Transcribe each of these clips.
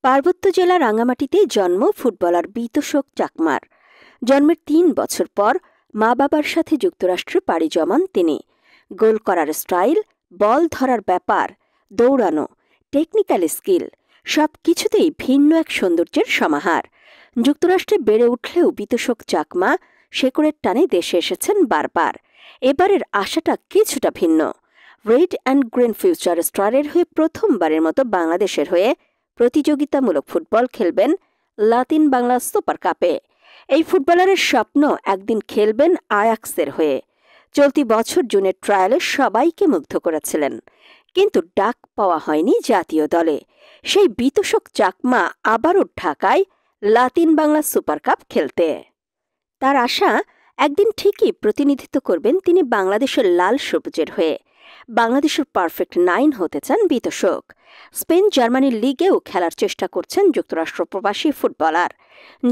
পার্বত্য জেলা রাঙামাটিতে জন্ম ফুটবলার বিতোষক চাকমার। জন্মের ৩ বছর পর মা বাবার সাথে যুক্তরাষ্ট্রে পাড়ি জমান তিনি। গোল করার স্টাইল, বল ধরার ব্যাপার, দৌড়ানো, টেকনিক্যাল স্কিল সবকিছুতেই ভিন্ন এক সৌন্দর্যের সমাহার। যুক্তরাষ্ট্রে বেড়ে উঠলেও বিতোষক চাকমা শেকড়ের টানে দেশে এসেছেন বারবার। এবারের আশাটা কিছুটা ভিন্ন। রেড অ্যান্ড গ্রিন ফিউচার স্টারের হয়ে প্রথমবারের মতো বাংলাদেশের হয়ে প্রতিযোগিতামূলক ফুটবল খেলবেন লাতিন বাংলা সুপার কাপে। এই ফুটবলারের স্বপ্ন একদিন খেলবেন আয়াক্সের হয়ে। চলতি বছর জুনের ট্রায়ালে সবাইকে মুগ্ধ করেছিলেন, কিন্তু ডাক পাওয়া হয়নি জাতীয় দলে। সেই বিতোষক চাকমা আবারও ঢাকায় লাতিন বাংলা সুপার কাপ খেলতে। তার আশা, একদিন ঠিকই প্রতিনিধিত্ব করবেন তিনি বাংলাদেশের লাল সবুজের হয়ে। বাংলাদেশের পারফেক্ট 9 হতে চান বিতোষক। স্পেন জার্মানির লিগেও খেলার চেষ্টা করছেন যুক্তরাষ্ট্র প্রবাসী ফুটবলার।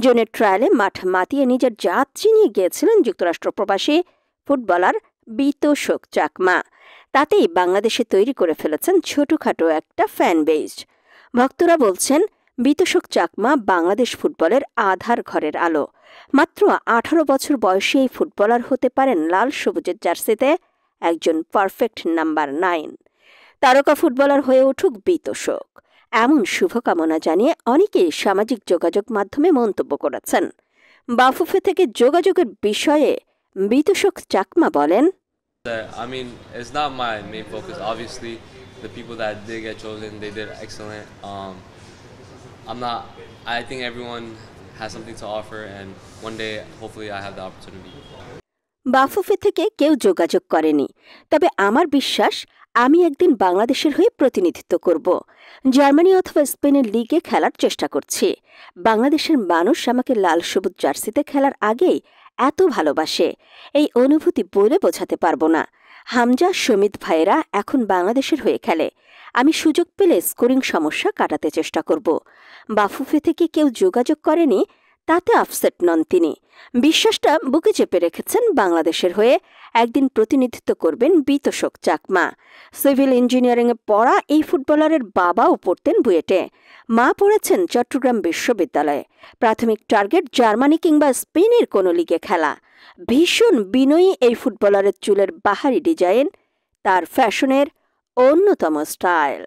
জুনের ট্রায়ালে মাঠ মাতিয়ে নিজের জাত চিনিয়ে গিয়েছিলেন যুক্তরাষ্ট্র প্রবাসী ফুটবলার বিতোষক চাকমা। তাতেই বাংলাদেশে তৈরি করে ফেলেছেন ছোটখাটো একটা ফ্যান বেজ। ভক্তরা বলছেন, বিতোষক চাকমা বাংলাদেশ ফুটবলের আধার ঘরের আলো। মাত্র 18 বছর বয়সী এই ফুটবলার হতে পারেন লাল সবুজের জার্সিতে একজন পারফেক্ট নাম্বার 9। তারকা ফুটবলার হয়ে উঠুক বিতোষক, এমন শুভকামনা জানিয়ে অনেকেই সামাজিক যোগাযোগ মাধ্যমে মন্তব্য করেছেন। বাফুফে থেকে যোগাযোগের বিষয়ে বিতোষক চাকমা বলেন, I mean, it's not my main focus. Obviously, the people that did get chosen, they did excellent. I think everyone has something to offer, and one day, hopefully, I have the opportunity. Bafufe থেকে কেউ যোগাযোগ করেনি, তবে আমার বিশ্বাস আমি একদিন বাংলাদেশের হয়ে প্রতিনিধিত্ব করব। জার্মানি অথবা স্পেনের লিগে খেলার চেষ্টা করছি। বাংলাদেশের মানুষ আমাকে লাল সবুজ জার্সিতে খেলার আগেই এত ভালোবাসে, এই অনুভূতি বলে বোঝাতে পারবো না। হামজা, সমিত ভাইয়েরা এখন বাংলাদেশের হয়ে খেলে। আমি সুযোগ পেলে স্কোরিং সমস্যা কাটাতে চেষ্টা করব। বাফুফে থেকে কেউ যোগাযোগ করেনি, তাতে আপসেট নন তিনি। বিশ্বাসটা বুকে চেপে রেখেছেন বাংলাদেশের হয়ে একদিন প্রতিনিধিত্ব করবেন বিতোষক চাকমা। সিভিল ইঞ্জিনিয়ারিংয়ে পড়া এই ফুটবলারের বাবাও পড়তেন বুয়েটে, মা পড়েছেন চট্টগ্রাম বিশ্ববিদ্যালয়ে। প্রাথমিক টার্গেট জার্মানি কিংবা স্পেনের কোনো লিগে খেলা। ভীষণ বিনয়ী এই ফুটবলারের চুলের বাহারি ডিজাইন তার ফ্যাশনের অন্যতম স্টাইল।